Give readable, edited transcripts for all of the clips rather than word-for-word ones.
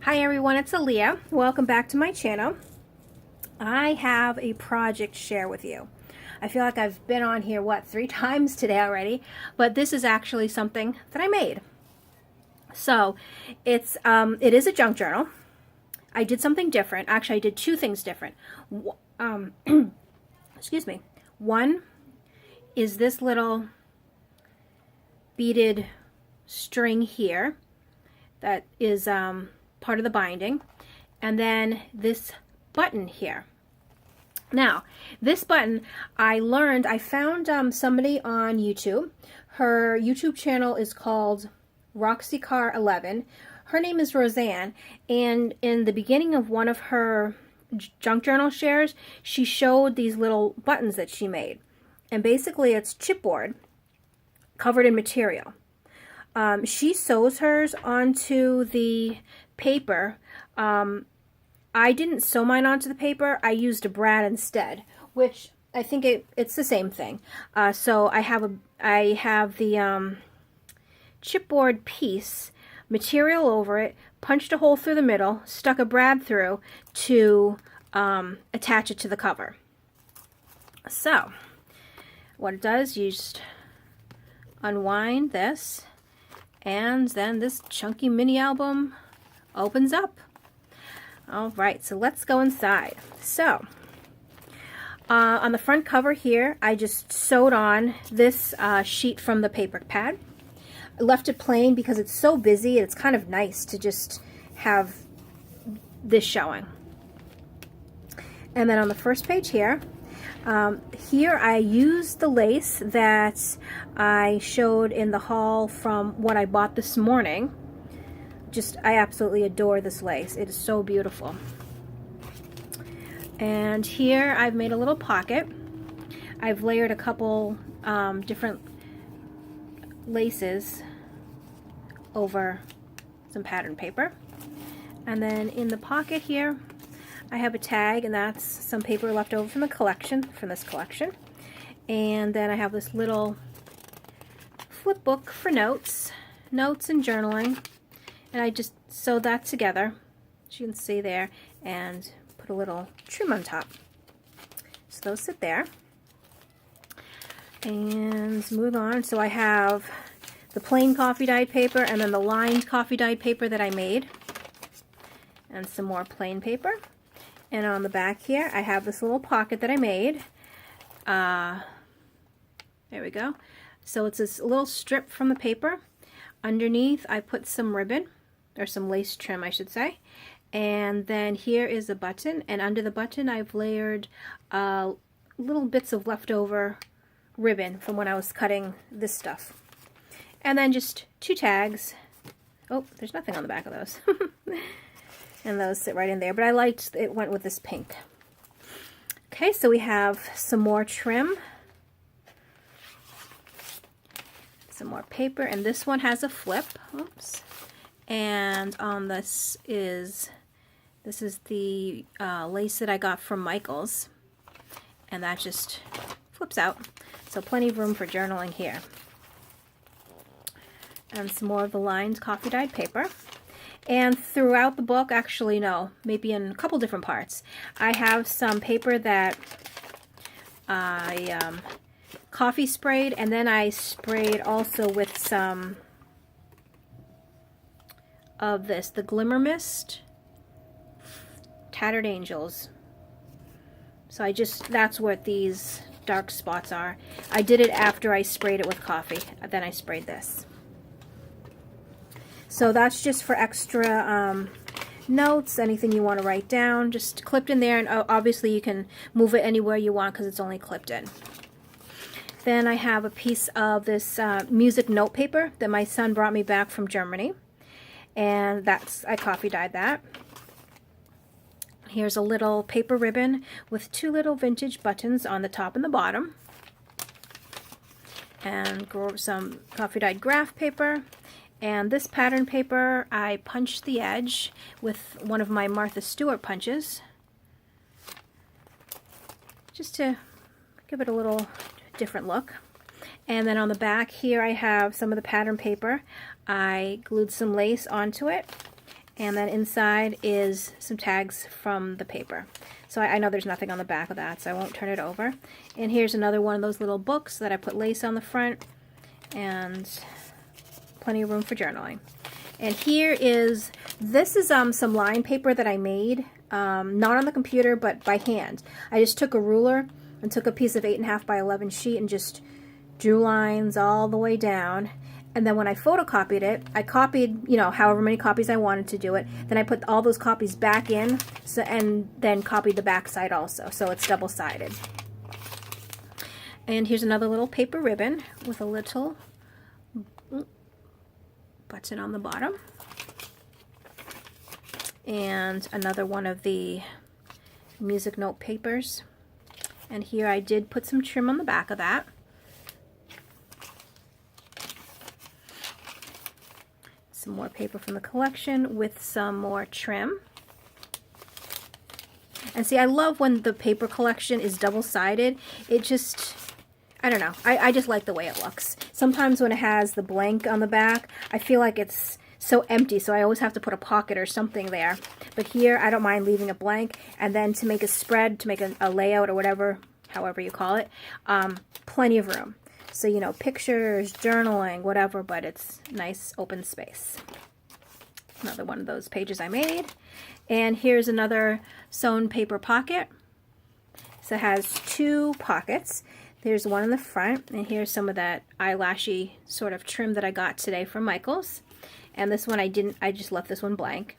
Hi everyone, it's Alia. Welcome back to my channel. I have a project to share with you. I feel like I've been on here, 3 times today already, but this is actually something that I made. So it is a junk journal. I did something different. Actually, I did 2 things different. Excuse me. One is this little beaded string here that is part of the binding, and then this button here. Now, this button I found somebody on YouTube. Her YouTube channel is called RoxyCar11. Her name is Roseanne, and in the beginning of one of her junk journal shares, she showed these little buttons that she made. And basically it's chipboard covered in material. She sews hers onto the paper. I didn't sew mine onto the paper. I used a brad instead, which I think it's the same thing. So I have the chipboard piece, material over it, punched a hole through the middle, stuck a brad through to attach it to the cover. So what it does, you just unwind this, and then this chunky mini album opens up. Alright, so let's go inside. So on the front cover here, I just sewed on this sheet from the paper pad. I left it plain because it's so busy. It's kind of nice to just have this showing. And then on the first page here, I used the lace that I showed in the haul from what I bought this morning. I absolutely adore this lace. It is so beautiful. And here I've made a little pocket. I've layered a couple different laces over some pattern paper. And then in the pocket here, I have a tag, and that's some paper left over from this collection. And then I have this little flip book for notes and journaling. And I just sewed that together, as you can see there, and put a little trim on top. So those sit there. And move on. So I have the plain coffee dyed paper, and then the lined coffee dyed paper that I made, and some more plain paper. And on the back here, I have this little pocket that I made. There we go. So it's this little strip from the paper. Underneath, I put some ribbon, or some lace trim, I should say. And then here is a button, and under the button, I've layered little bits of leftover ribbon from when I was cutting this stuff. And then just 2 tags. Oh, there's nothing on the back of those. And those sit right in there, but I liked it went with this pink. Okay, so we have some more trim, some more paper, and this one has a flip. Oops. And on this is the lace that I got from Michaels, and that just flips out. So plenty of room for journaling here. And some more of the lined coffee dyed paper. And throughout the book, actually no, maybe in a couple different parts, I have some paper that I coffee sprayed, and then I sprayed also with some of this, the Glimmer Mist Tattered Angels. So that's what these dark spots are. I did it after I sprayed it with coffee, then I sprayed this. So that's just for extra notes, anything you want to write down, just clipped in there, and obviously you can move it anywhere you want because it's only clipped in. Then I have a piece of this music note paper that my son brought me back from Germany, and I coffee dyed that. Here's a little paper ribbon with 2 little vintage buttons on the top and the bottom, and some coffee dyed graph paper. And this pattern paper, I punched the edge with one of my Martha Stewart punches, just to give it a little different look. And then on the back here, I have some of the pattern paper. I glued some lace onto it, And then inside is some tags from the paper. So I know there's nothing on the back of that, so I won't turn it over. And here's another one of those little books that I put lace on the front, and plenty of room for journaling. And here is, this is some line paper that I made, not on the computer, but by hand. I just took a ruler and took a piece of 8.5 by 11 sheet and just drew lines all the way down. And then when I photocopied it, I copied, you know, however many copies I wanted to do it. Then I put all those copies back in, so, and then copied the back side also, so it's double-sided. And here's another little paper ribbon with a little button on the bottom. And another one of the music note papers. And here I did put some trim on the back of that. Some more paper from the collection with some more trim. And see, I love when the paper collection is double-sided. It just, I don't know, I just like the way it looks. Sometimes when it has the blank on the back, I feel like it's so empty, so I always have to put a pocket or something there. But here, I don't mind leaving it blank, and then to make a spread, to make a layout or whatever, however you call it, plenty of room. So, you know, pictures, journaling, whatever, but it's nice open space. Another one of those pages I made. And here's another sewn paper pocket. So it has 2 pockets. There's one in the front, and here's some of that eyelashy sort of trim that I got today from Michael's. And this one I just left this one blank.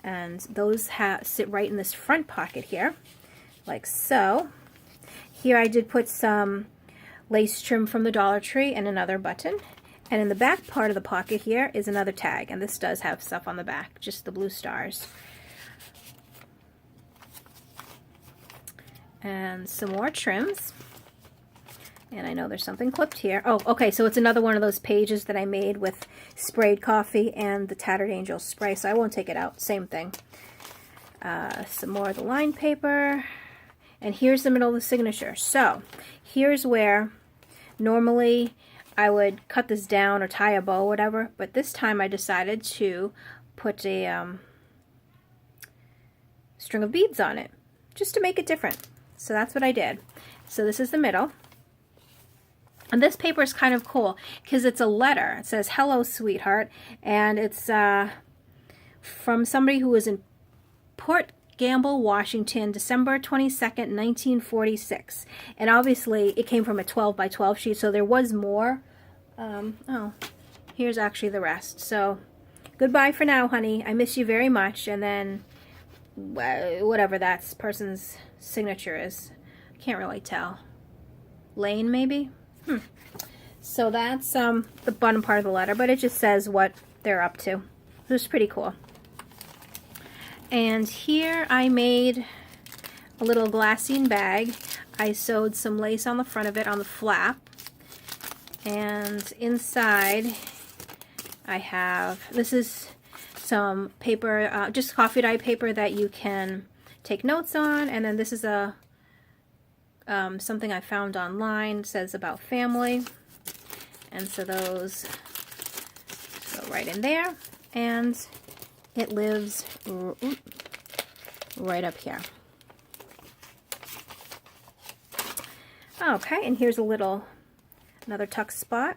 And those sit right in this front pocket here, like so. Here I did put some lace trim from the Dollar Tree and another button. And in the back part of the pocket here is another tag, and this does have stuff on the back, just the blue stars. And some more trims. And I know there's something clipped here. Oh, okay, so it's another one of those pages that I made with sprayed coffee and the Tattered Angel spray, so I won't take it out. Same thing. Some more of the line paper. And here's the middle of the signature. So here's where normally I would cut this down or tie a bow or whatever, but this time I decided to put a string of beads on it, just to make it different. So that's what I did. So this is the middle. And this paper is kind of cool because it's a letter. It says, "Hello, sweetheart." And it's from somebody who was in Port Gamble, Washington, December 22nd, 1946. And obviously it came from a 12 by 12 sheet, so there was more. Oh, here's actually the rest. So, goodbye for now, honey. I miss you very much. And then whatever that person's signature is. I can't really tell. Lane, maybe? So that's the bottom part of the letter, but it just says what they're up to. It's pretty cool. And here I made a little glassine bag. I sewed some lace on the front of it on the flap. And inside I have, this is some paper, just coffee dye paper that you can take notes on. And then this is a something I found online. It says about family. And so those go right in there. And it lives right up here. Okay, and here's another tuck spot.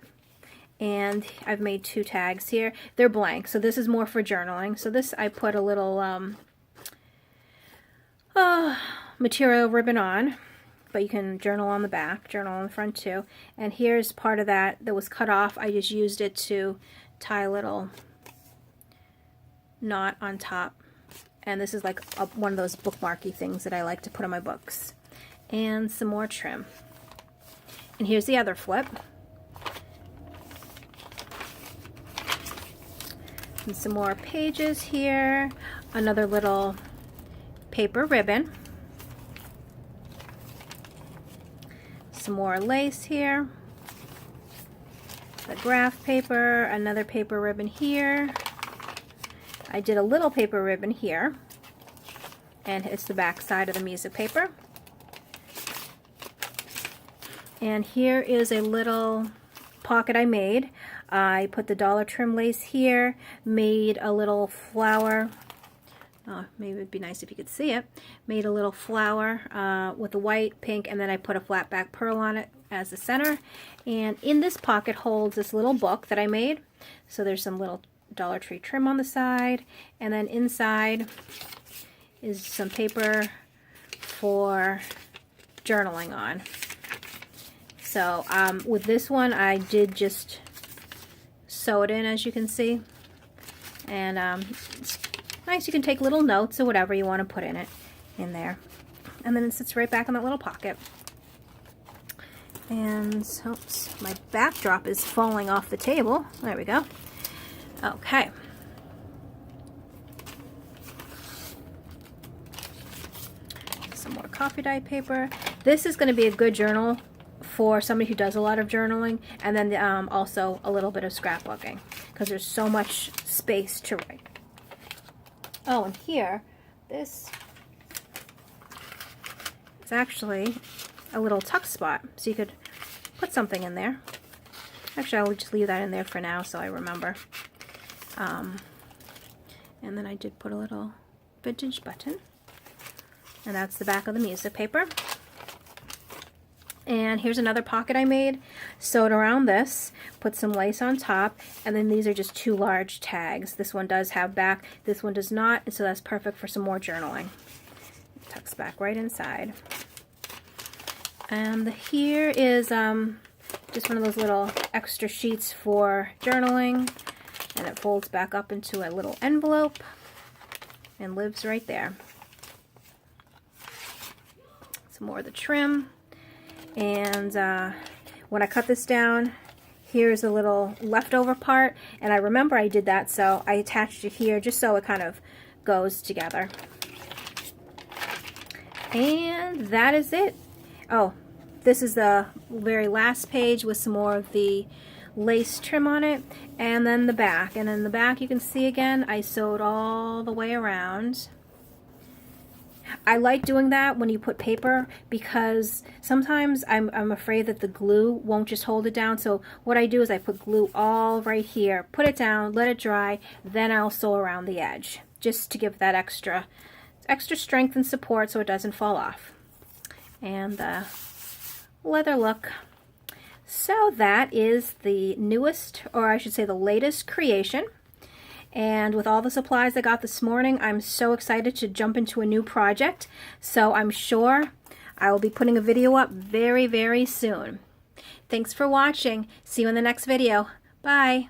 And I've made 2 tags here. They're blank, so this is more for journaling. So this I put a little material ribbon on, but you can journal on the back, journal on the front too. And here's part of that was cut off. I just used it to tie a little knot on top. And this is like one of those bookmarky things that I like to put on my books. And some more trim. And here's the other flip. And some more pages here. Another little paper ribbon. Some more lace here. The graph paper, another paper ribbon here. I did a little paper ribbon here. And it's the back side of the music paper. And here is a little pocket I made. I put the dollar trim lace here, made a little flower. Oh, maybe it'd be nice if you could see it. Made a little flower with the white, pink, and then I put a flat back pearl on it as the center. And in this pocket holds this little book that I made. So there's some little Dollar Tree trim on the side, and then inside is some paper for journaling on. So with this one, I did just sew it in, as you can see. And it's nice. You can take little notes or whatever you want to put in it in there. And then it sits right back in that little pocket. And oops, my backdrop is falling off the table. There we go. Okay. Some more coffee dye paper. This is going to be a good journal for somebody who does a lot of journaling, and then also a little bit of scrapbooking, because there's so much space to write. Oh, and here, this is actually a little tuck spot, so you could put something in there. Actually, I'll just leave that in there for now so I remember. And then I did put a little vintage button, and that's the back of the music paper. And here's another pocket I made, sewed around this, put some lace on top, and then these are just 2 large tags. This one does have back, this one does not, and so that's perfect for some more journaling. It tucks back right inside. And here is just one of those little extra sheets for journaling, and it folds back up into a little envelope and lives right there. Some more of the trim. And when I cut this down, here's a little leftover part, and I remember I did that, so I attached it here just so it kind of goes together. And that is it. Oh, this is the very last page with some more of the lace trim on it, and then the back. And in the back, you can see again, I sewed all the way around. I like doing that when you put paper, because sometimes I'm afraid that the glue won't just hold it down. So what I do is I put glue all right here, put it down, let it dry, then I'll sew around the edge, just to give that extra strength and support so it doesn't fall off. And the leather look. So that is the newest, or I should say the latest creation. And with all the supplies I got this morning, I'm so excited to jump into a new project. So I'm sure I will be putting a video up very, very soon. Thanks for watching. See you in the next video. Bye.